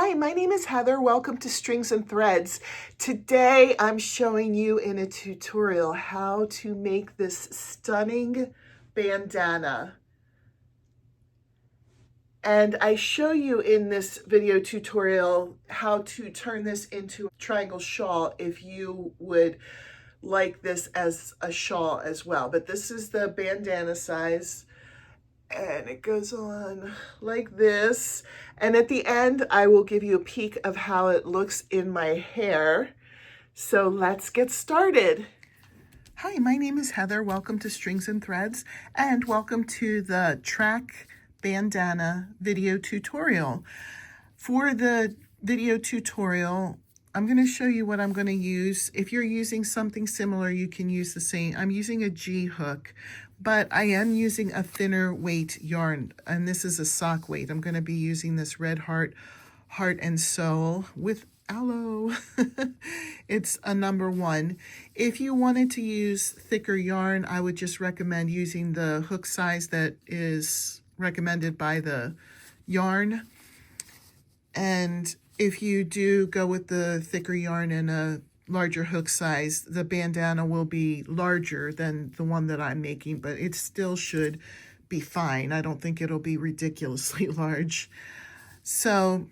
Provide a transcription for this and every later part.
Hi, my name is Heather. Welcome to Strings and Threads. Today I'm showing you in a tutorial how to make this stunning bandana. And I show you in this video tutorial how to turn this into a triangle shawl if you would like this as a shawl as well. But this is the bandana size. And it goes on like this. And at the end, I will give you a peek of how it looks in my hair. So let's get started. Hi, my name is Heather. Welcome to Strings and Threads, and welcome to the track bandana video tutorial. For the video tutorial, I'm going to show you what I'm going to use. If you're using something similar, you can use the same. I'm using a G hook, but I am using a thinner weight yarn, and this is a sock weight. I'm going to be using this Red Heart and Soul with aloe. It's a number 1. If you wanted to use thicker yarn, I would just recommend using the hook size that is recommended by the yarn. And if you do go with the thicker yarn and a larger hook size, the bandana will be larger than the one that I'm making, but it still should be fine. I don't think it'll be ridiculously large. So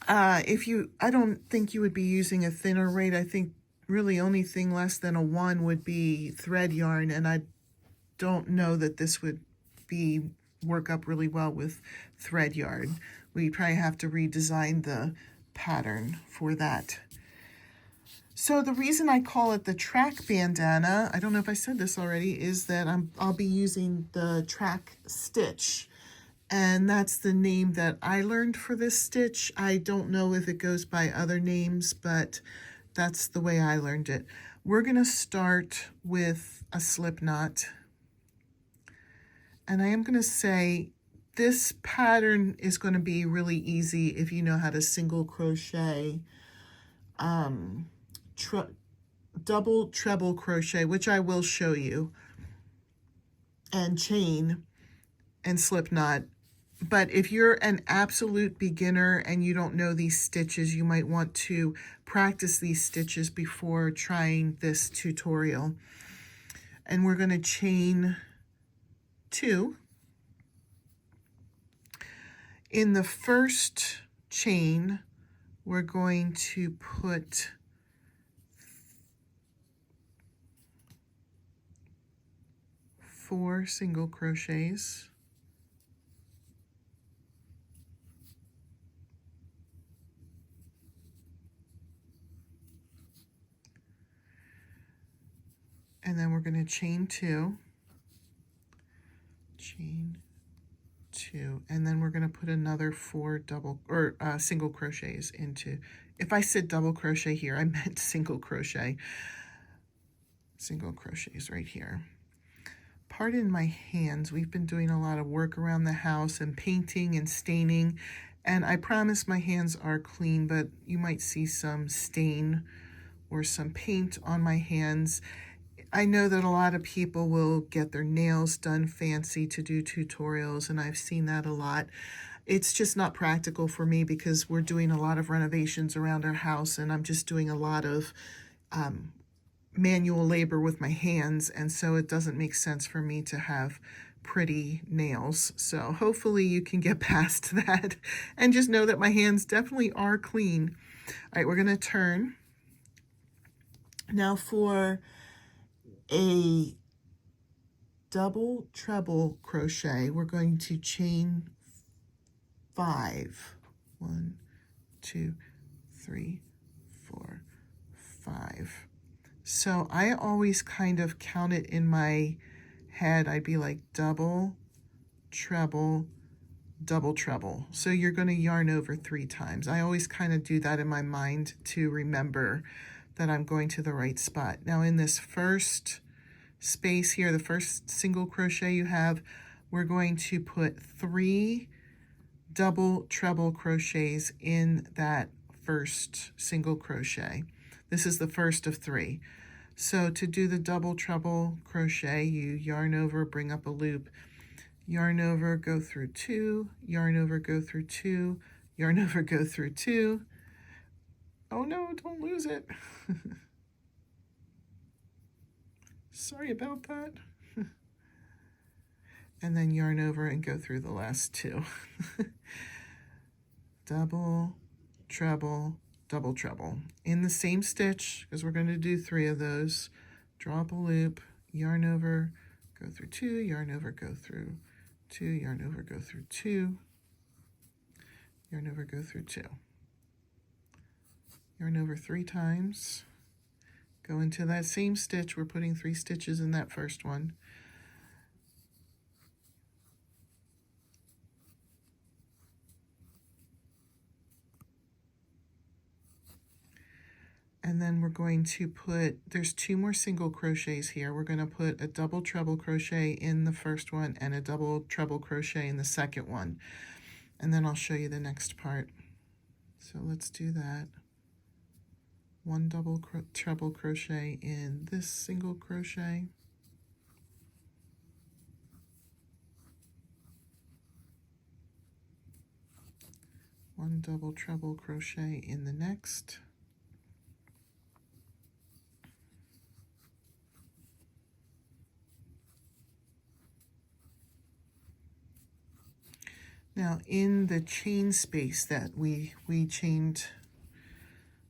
I don't think you would be using a thinner weight. I think really only thing less than a 1 would be thread yarn, and I don't know that this would work up really well with thread yarn. We probably have to redesign the pattern for that. So the reason I call it the track bandana, I don't know if I said this already, is that I'll be using the track stitch. And that's the name that I learned for this stitch. I don't know if it goes by other names, but that's the way I learned it. We're going to start with a slip knot. And I am going to say this pattern is going to be really easy if you know how to single crochet, double, treble crochet, which I will show you, and chain and slip knot. But if you're an absolute beginner and you don't know these stitches, you might want to practice these stitches before trying this tutorial. And we're going to chain 2. In the first chain, we're going to put 4 single crochets. And then we're going to chain 2, chain 2, and then we're going to put another 4 single crochets into. If I said double crochet here, I meant single crochet. Single crochets right here. Pardon my hands. We've been doing a lot of work around the house and painting and staining, and I promise my hands are clean, but you might see some stain or some paint on my hands. I know that a lot of people will get their nails done fancy to do tutorials, and I've seen that a lot. It's just not practical for me because we're doing a lot of renovations around our house, and I'm just doing a lot of manual labor with my hands, and so it doesn't make sense for me to have pretty nails. So hopefully you can get past that and just know that my hands definitely are clean. All right, we're going to turn. Now for a double treble crochet, we're going to chain 5. 1, 2, 3, 4, 5. So I always kind of count it in my head. I'd be like double, treble, double treble. So you're going to yarn over 3 times. I always kind of do that in my mind to remember that I'm going to the right spot. Now in this first space here, the first single crochet you have, we're going to put 3 double treble crochets in that first single crochet. This is the first of 3. So to do the double treble crochet, you yarn over, bring up a loop, yarn over, go through 2, yarn over, go through 2, yarn over, go through 2. Oh no, don't lose it. Sorry about that. And then yarn over and go through the last 2. Double, treble, double, treble. In the same stitch, because we're going to do 3 of those. Draw up a loop, yarn over, go through 2, yarn over, go through 2, yarn over, go through 2, yarn over, go through 2. Yarn over 3 times. Go into that same stitch. We're putting 3 stitches in that first one. And then we're going to put, there's 2 more single crochets here. We're going to put a double treble crochet in the first one and a double treble crochet in the second one. And then I'll show you the next part. So let's do that. 1 double treble crochet in this single crochet. One double treble crochet in the next. Now in the chain space that we chained,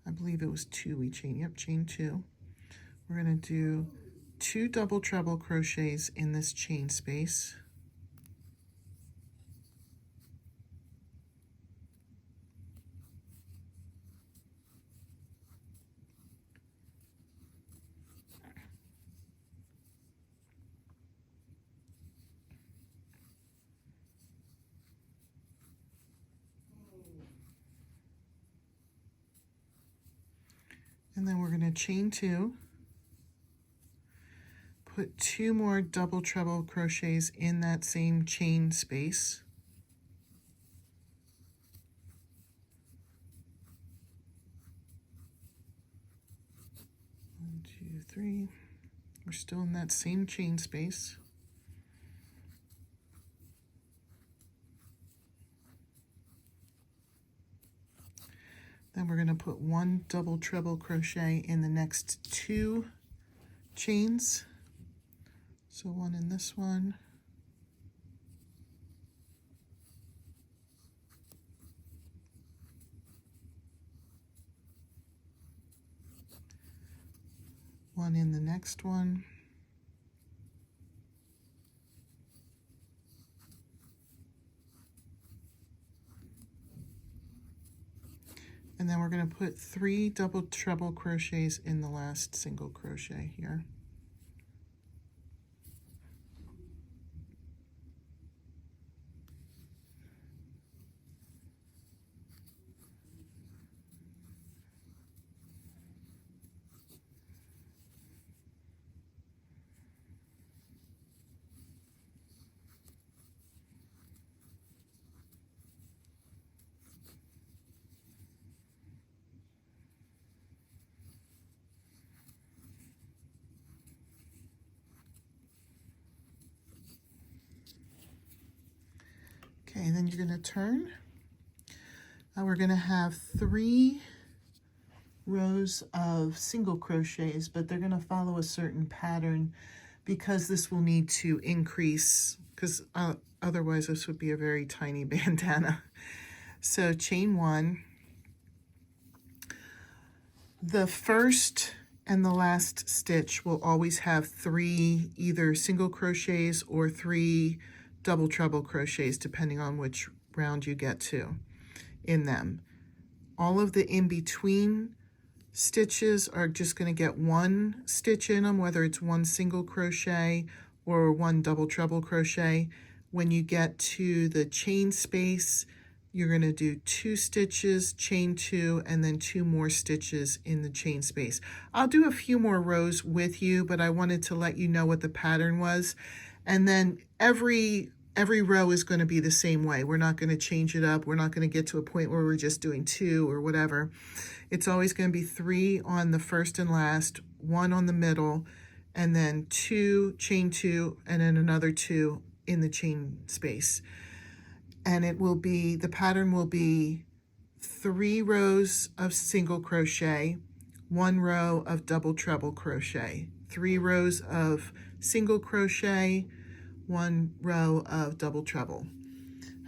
I believe it was 2 we chained, yep, chain 2. We're going to do 2 double treble crochets in this chain space. And then we're going to chain 2, put 2 more double treble crochets in that same chain space. 1, 2, 3. We're still in that same chain space. Then we're going to put 1 double treble crochet in the next 2 chains. So 1 in this one. One in the next one. And then we're going to put 3 double treble crochets in the last single crochet here. Okay, then you're going to turn. Now we're going to have 3 rows of single crochets, but they're going to follow a certain pattern because this will need to increase, because otherwise this would be a very tiny bandana. So chain 1. The first and the last stitch will always have 3 either single crochets or 3 double treble crochets, depending on which round you get to in them. All of the in-between stitches are just going to get 1 stitch in them, whether it's 1 single crochet or 1 double treble crochet. When you get to the chain space, you're going to do 2 stitches, chain 2, and then 2 more stitches in the chain space. I'll do a few more rows with you, but I wanted to let you know what the pattern was. And then every row is going to be the same way. We're not going to change it up. We're not going to get to a point where we're just doing 2 or whatever. It's always going to be 3 on the first and last, 1 on the middle, and then 2, chain 2, and then another 2 in the chain space. And it will be, the pattern will be 3 rows of single crochet, 1 row of double treble crochet, 3 rows of single crochet, 1 row of double treble.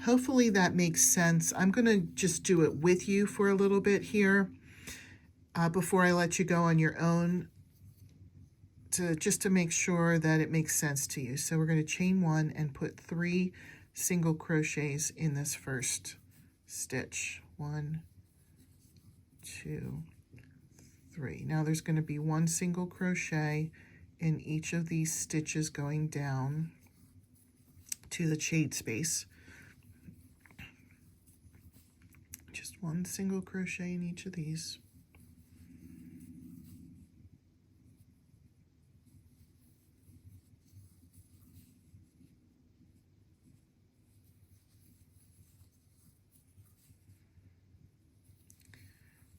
Hopefully that makes sense. I'm going to just do it with you for a little bit here before I let you go on your own, just to make sure that it makes sense to you. So we're going to chain 1 and put 3 single crochets in this first stitch. 1, 2, 3. Now there's going to be 1 single crochet in each of these stitches going down to the chain space. Just 1 single crochet in each of these.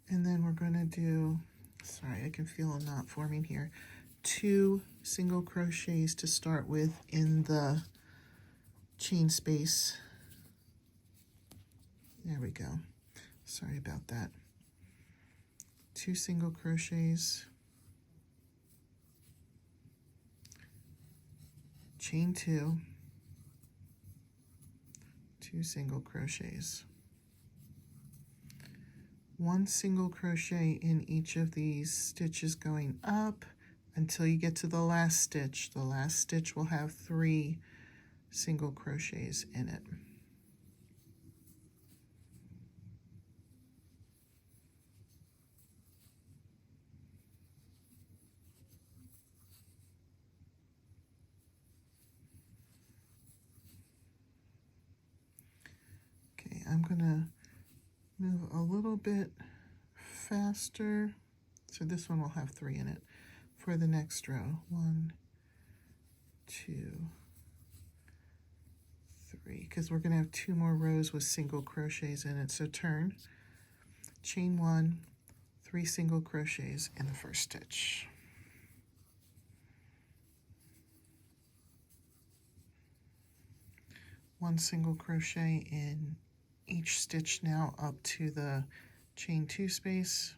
And then we're going to do, sorry, I can feel a knot forming here, 2 single crochets to start with in the chain space. There we go. Sorry about that. 2 single crochets, chain 2, 2 single crochets. 1 single crochet in each of these stitches going up until you get to the last stitch. The last stitch will have 3 single crochets in it. Okay, I'm gonna move a little bit faster. So this one will have 3 in it for the next row. 1, 2, 3, because we're going to have 2 more rows with single crochets in it. So turn, chain 1, 3 single crochets in the first stitch. One single crochet in each stitch now up to the chain 2 space.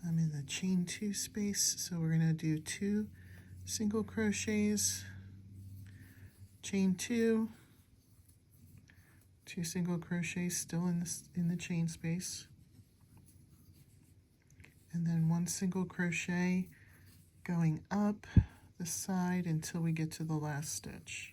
I'm in the chain 2 space, so we're going to do 2 single crochets, chain 2, 2 single crochets still in the chain space, and then 1 single crochet going up the side until we get to the last stitch.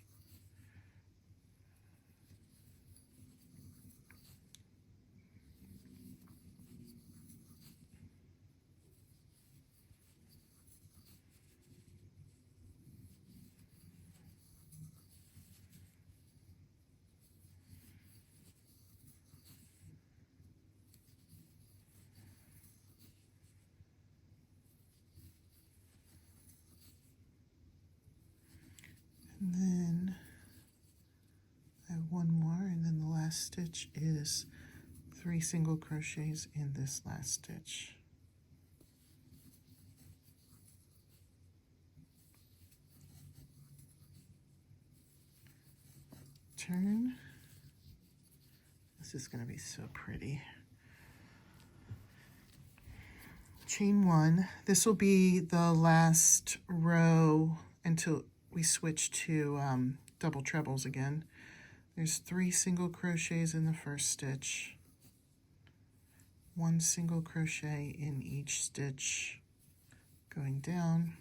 And then I have 1 more, and then the last stitch is 3 single crochets in this last stitch. Turn. This is going to be so pretty. Chain 1. This will be the last row until we switch to double trebles again. There's 3 single crochets in the first stitch, 1 single crochet in each stitch going down,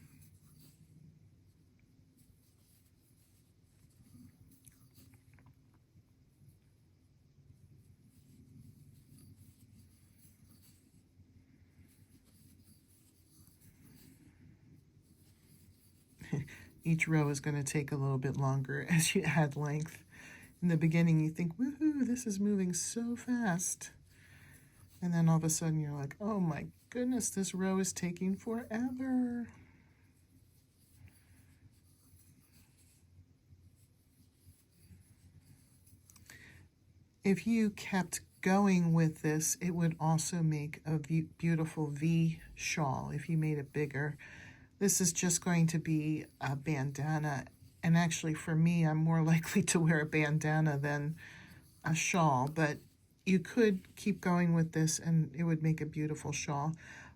each row is going to take a little bit longer as you add length. In the beginning, you think, woohoo, this is moving so fast. And then all of a sudden, you're like, oh my goodness, this row is taking forever. If you kept going with this, it would also make a beautiful V shawl if you made it bigger. This is just going to be a bandana. And actually, for me, I'm more likely to wear a bandana than a shawl, but you could keep going with this and it would make a beautiful shawl.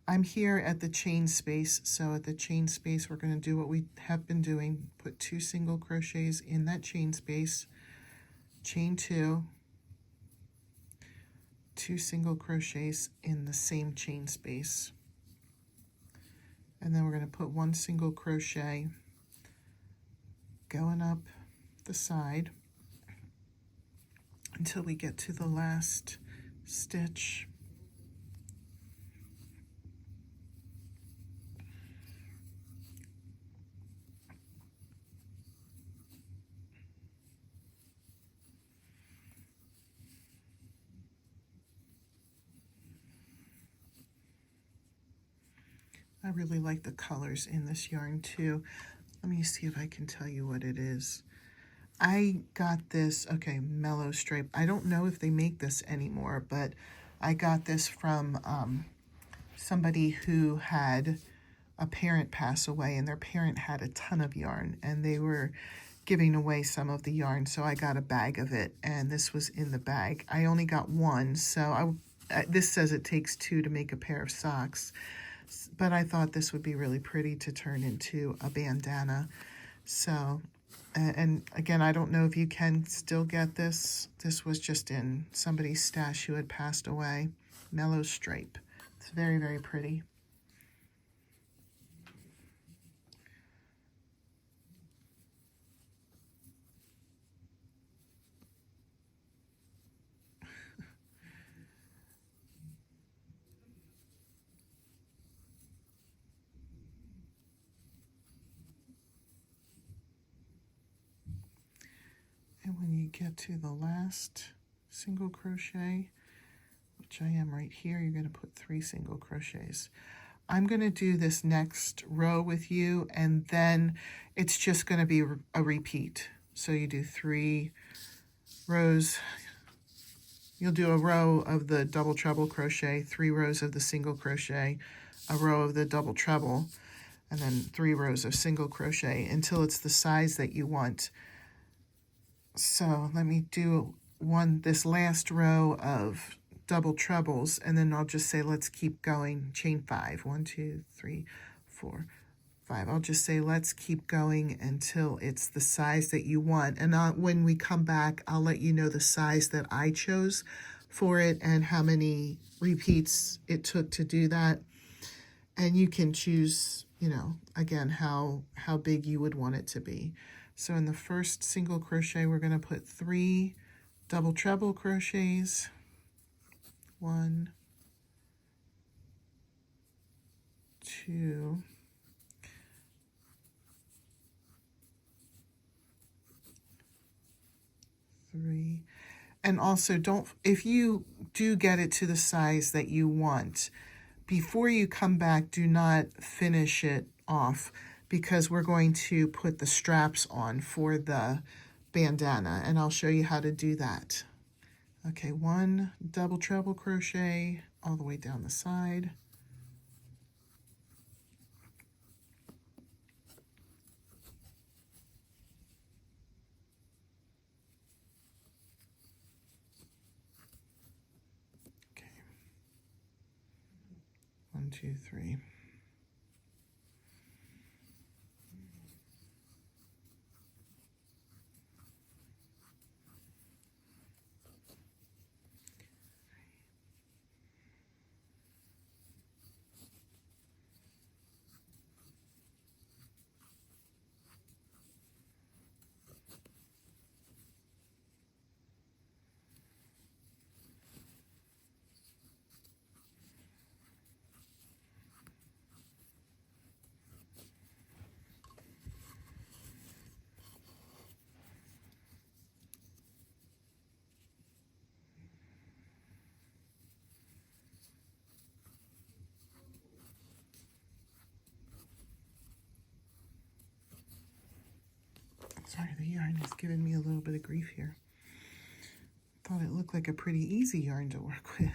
I'm here at the chain space, so at the chain space we're going to do what we have been doing. Put 2 single crochets in that chain space, chain 2, 2 single crochets in the same chain space, and then we're going to put 1 single crochet going up the side until we get to the last stitch. I really like the colors in this yarn too. Let me see if I can tell you what it is. I got this, okay, mellow stripe. I don't know if they make this anymore, but I got this from somebody who had a parent pass away, and their parent had a ton of yarn, and they were giving away some of the yarn, so I got a bag of it, and this was in the bag. I only got 1, so this says it takes 2 to make a pair of socks, but I thought this would be really pretty to turn into a bandana. So, and again, I don't know if you can still get this. This was just in somebody's stash who had passed away. Mellow stripe. It's very, very pretty. And when you get to the last single crochet, which I am right here, you're going to put 3 single crochets. I'm going to do this next row with you, and then it's just going to be a repeat. So you do 3 rows. You'll do a row of the double treble crochet, 3 rows of the single crochet, a row of the double treble, and then 3 rows of single crochet until it's the size that you want. So let me do this last row of double trebles, and then I'll just say let's keep going. Chain 5, 1, 2, 3, 4, 5. I'll just say let's keep going until it's the size that you want, and when we come back I'll let you know the size that I chose for it and how many repeats it took to do that. And you can choose, you know, again, how big you would want it to be. So in the first single crochet, we're going to put 3 double treble crochets. 1, 2, 3. And also if you do get it to the size that you want, before you come back, do not finish it off, because we're going to put the straps on for the bandana, and I'll show you how to do that. Okay, 1 double treble crochet all the way down the side. Okay, 1, 2, 3. Sorry, the yarn is giving me a little bit of grief here. Thought it looked like a pretty easy yarn to work with.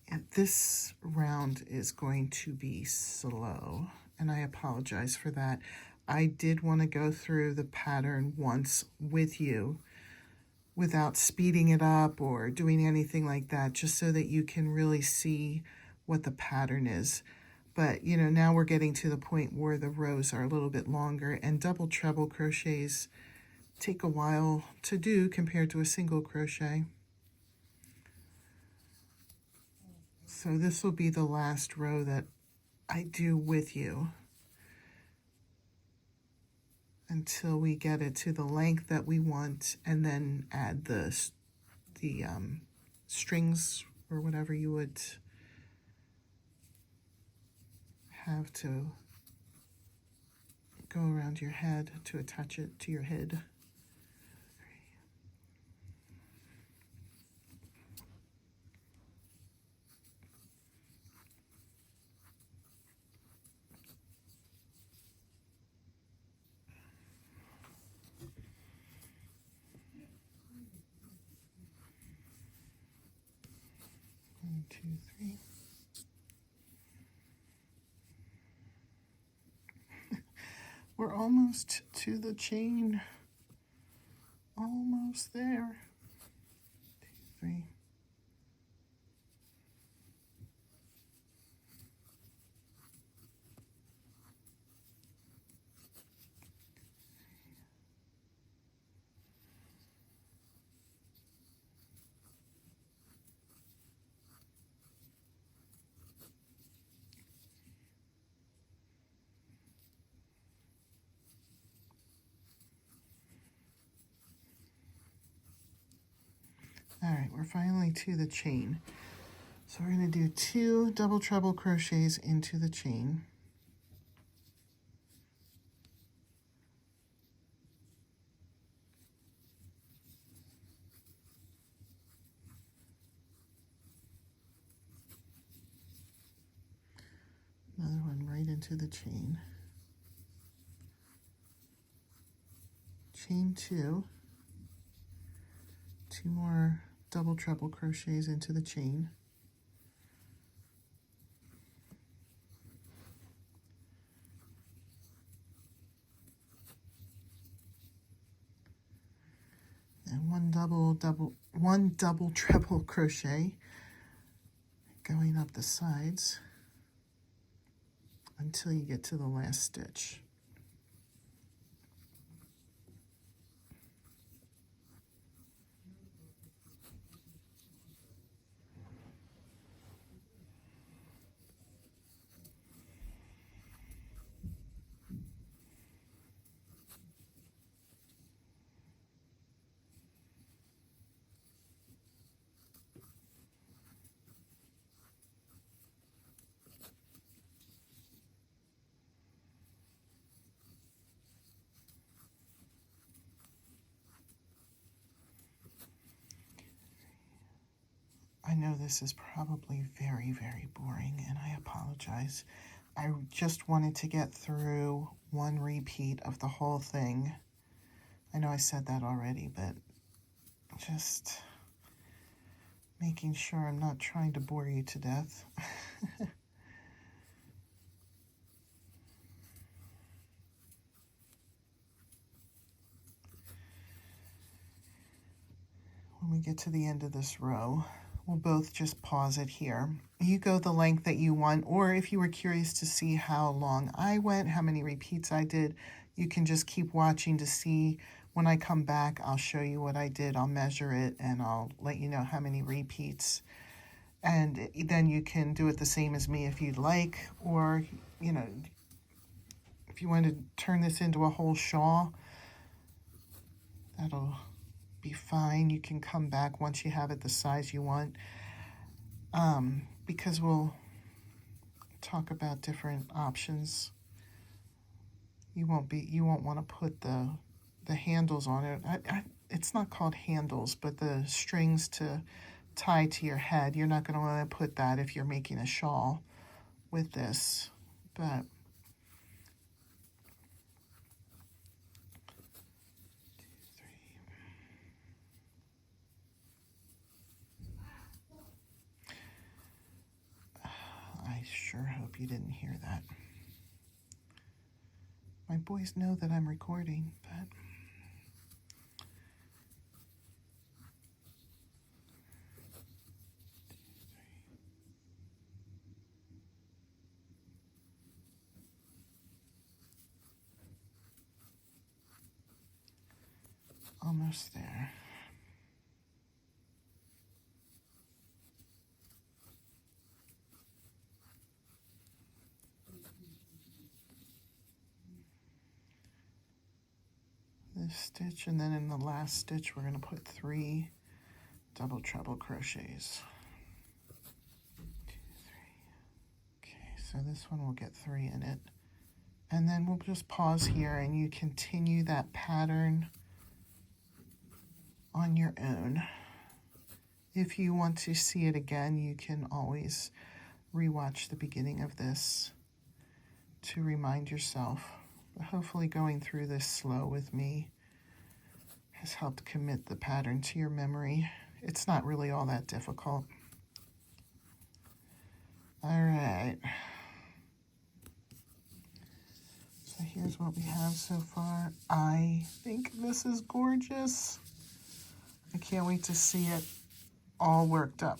And this round is going to be slow, and I apologize for that. I did want to go through the pattern once with you without speeding it up or doing anything like that, just so that you can really see what the pattern is. But, you know, now we're getting to the point where the rows are a little bit longer, and double treble crochets take a while to do compared to a single crochet. So this will be the last row that I do with you until we get it to the length that we want, and then add the strings or whatever you would have to go around your head to attach it to your head. One, two, three. We're almost to the chain. Almost there. 2, 3. All right, we're finally to the chain. So we're going to do 2 double treble crochets into the chain. Another one right into the chain. Chain 2. 2 more double treble crochets into the chain. And one double treble crochet going up the sides until you get to the last stitch. I know this is probably very, very boring, and I apologize. I just wanted to get through one repeat of the whole thing. I know I said that already, but just making sure I'm not trying to bore you to death. When we get to the end of this row, we'll both just pause it here. You go the length that you want, or if you were curious to see how long I went, how many repeats I did, you can just keep watching to see. When I come back, I'll show you what I did. I'll measure it, and I'll let you know how many repeats. And then you can do it the same as me if you'd like, or, you know, if you want to turn this into a whole shawl, that'll be fine. You can come back once you have it the size you want, because we'll talk about different options. You won't want to put the handles on it. It's not called handles, but the strings to tie to your head. You're not going to want to put that if you're making a shawl with this, but sure hope you didn't hear that. My boys know that I'm recording, but almost there. This stitch, and then in the last stitch we're going to put 3 double treble crochets. 1, 2, 3. Okay, so this one will get 3 in it, and then we'll just pause here and you continue that pattern on your own. If you want to see it again, you can always rewatch the beginning of this to remind yourself. But hopefully going through this slow with me has helped commit the pattern to your memory. It's not really all that difficult. All right. So here's what we have so far. I think this is gorgeous. I can't wait to see it all worked up.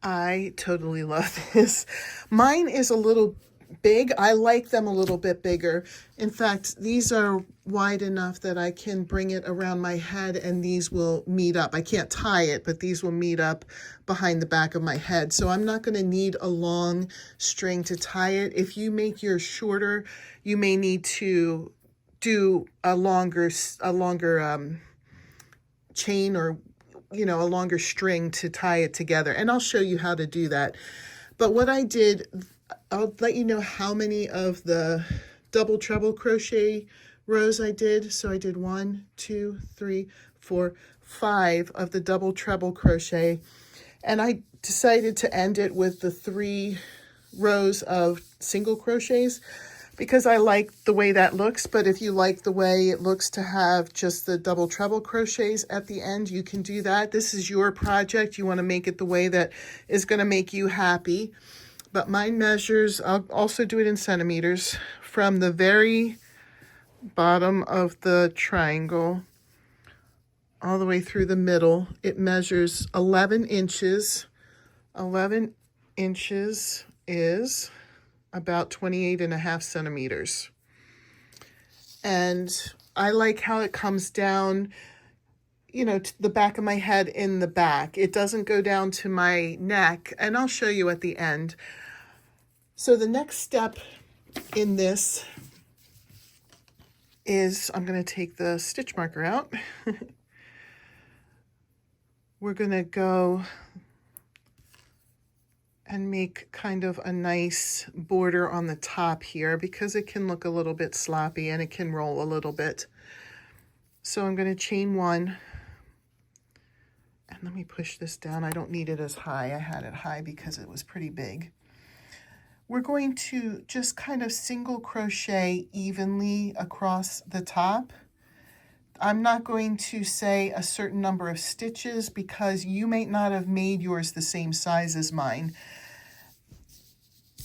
I totally love this. Mine is a little big. I like them a little bit bigger. In fact, these are wide enough that I can bring it around my head and these will meet up. I can't tie it, but these will meet up behind the back of my head. So I'm not going to need a long string to tie it. If you make yours shorter, you may need to do a longer chain, or a longer string to tie it together. And I'll show you how to do that. But what I did, I'll let you know how many of the double treble crochet rows I did. So I did 1, 2, 3, 4, 5 of the double treble crochet. And I decided to end it with the 3 rows of single crochets because I like the way that looks. But if you like the way it looks to have just the double treble crochets at the end, you can do that. This is your project. You want to make it the way that is going to make you happy. But mine measures, I'll also do it in centimeters, from the very bottom of the triangle all the way through the middle. It measures 11 inches. 11 inches is about 28.5 centimeters. And I like how it comes down, to the back of my head in the back. It doesn't go down to my neck, and I'll show you at the end. So the next step in this is, I'm going to take the stitch marker out. We're going to go and make kind of a nice border on the top here because it can look a little bit sloppy and it can roll a little bit. So I'm going to chain 1. And let me push this down. I don't need it as high. I had it high because it was pretty big. We're going to just kind of single crochet evenly across the top. I'm not going to say a certain number of stitches because you may not have made yours the same size as mine.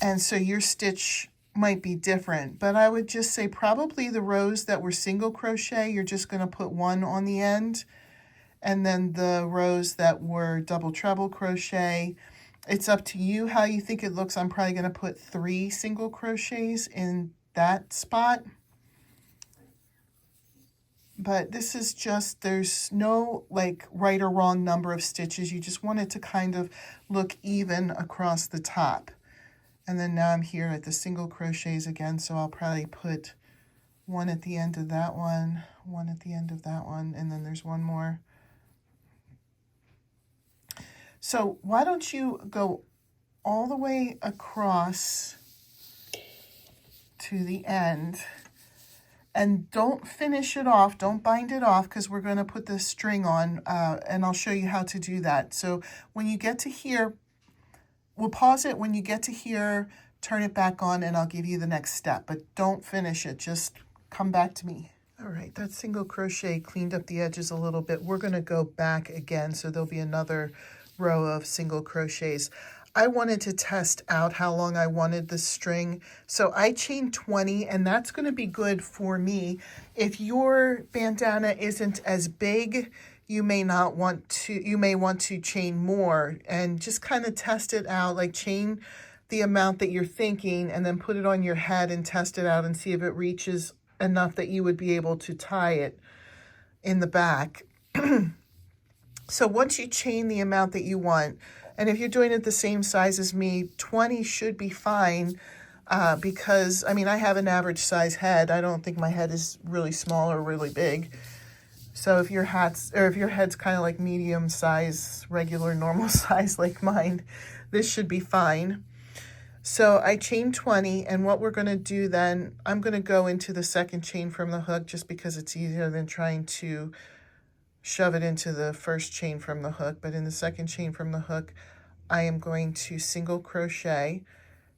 And so your stitch might be different, but I would just say probably the rows that were single crochet, you're just going to put 1 on the end. And then the rows that were double treble crochet, it's up to you how you think it looks. I'm probably going to put 3 single crochets in that spot. But this is just, there's no right or wrong number of stitches. You just want it to kind of look even across the top. And then now I'm here at the single crochets again, so I'll probably put 1 at the end of that one, 1 at the end of that one, and then there's 1 more. So why don't you go all the way across to the end, and don't finish it off, don't bind it off, because we're going to put the string on, and I'll show you how to do that. So when you get to here, we'll pause it. When you get to here, turn it back on, and I'll give you the next step, but don't finish it, just come back to me. All right, that single crochet cleaned up the edges a little bit. We're going to go back again, so there'll be another row of single crochets. I wanted to test out how long I wanted the string. So I chained 20, and that's going to be good for me. If your bandana isn't as big, you may want to chain more and just kind of test it out, like chain the amount that you're thinking and then put it on your head and test it out and see if it reaches enough that you would be able to tie it in the back. So once you chain the amount that you want, and if you're doing it the same size as me, 20 should be fine, because, I mean, I have an average size head. I don't think my head is really small or really big. So if your head's kind of like medium size, regular, normal size like mine, this should be fine. So I chained 20, and what we're going to do then, I'm going to go into the second chain from the hook just because it's easier than trying to shove it into the first chain from the hook. But in the second chain from the hook, I am going to single crochet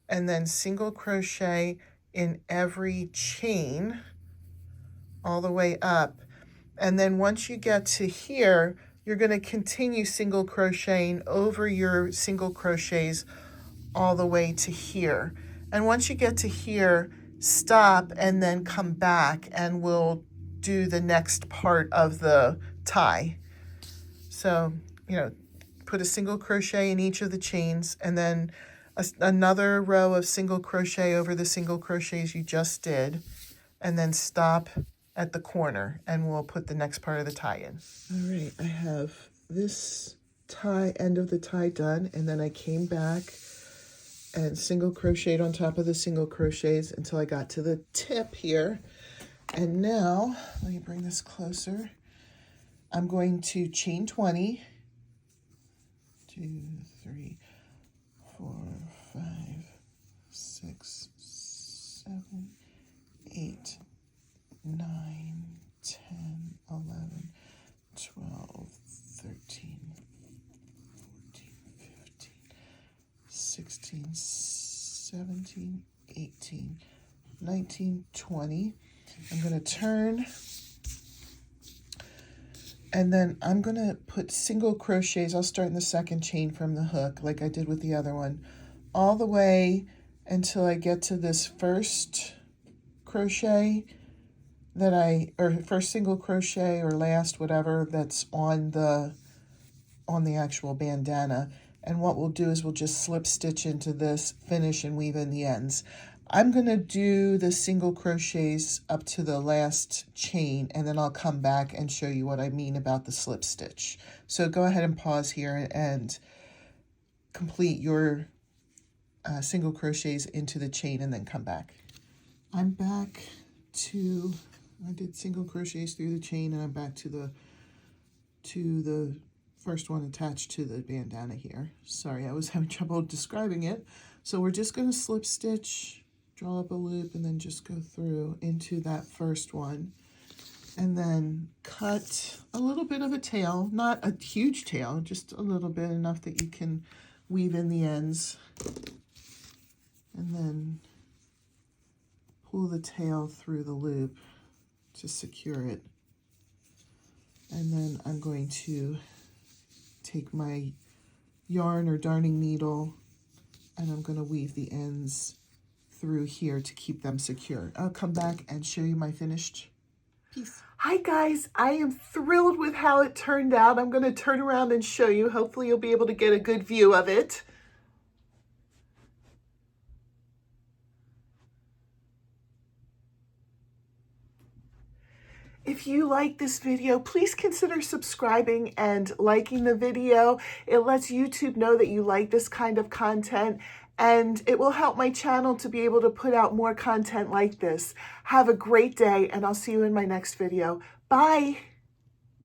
and then single crochet in every chain all the way up. And then once you get to here, you're going to continue single crocheting over your single crochets all the way to here. And once you get to here, stop and then come back, and we'll do the next part of the tie. So, put a single crochet in each of the chains, and then another row of single crochet over the single crochets you just did, and then stop at the corner, and we'll put the next part of the tie in. All right, I have this end of the tie done, and then I came back and single crocheted on top of the single crochets until I got to the tip here. And now, let me bring this closer. I'm going to chain 20, 2, 3, 4, 5, 6, 7, 8, 9, 10, 11, 12, 13, 14, 15, 16, 17, 18, 19, 20. I'm going to turn, and then I'm going to put single crochets. I'll start in the second chain from the hook like I did with the other one, all the way until I get to this first crochet or first single crochet or last, whatever, that's on the actual bandana. And what we'll do is we'll just slip stitch into this, finish, and weave in the ends. I'm going to do the single crochets up to the last chain, and then I'll come back and show you what I mean about the slip stitch. So go ahead and pause here and complete your single crochets into the chain, and then come back. I'm back to, I did single crochets through the chain, and I'm back to the first one attached to the bandana here. Sorry, I was having trouble describing it. So we're just going to slip stitch, draw up a loop, and then just go through into that first one, and then cut a little bit of a tail, not a huge tail, just a little bit, enough that you can weave in the ends, and then pull the tail through the loop to secure it. And then I'm going to take my yarn or darning needle, and I'm going to weave the ends through here to keep them secure. I'll come back and show you my finished piece. Hi guys, I am thrilled with how it turned out. I'm going to turn around and show you. Hopefully you'll be able to get a good view of it. If you like this video, please consider subscribing and liking the video. It lets YouTube know that you like this kind of content, and it will help my channel to be able to put out more content like this. Have a great day, and I'll see you in my next video. Bye.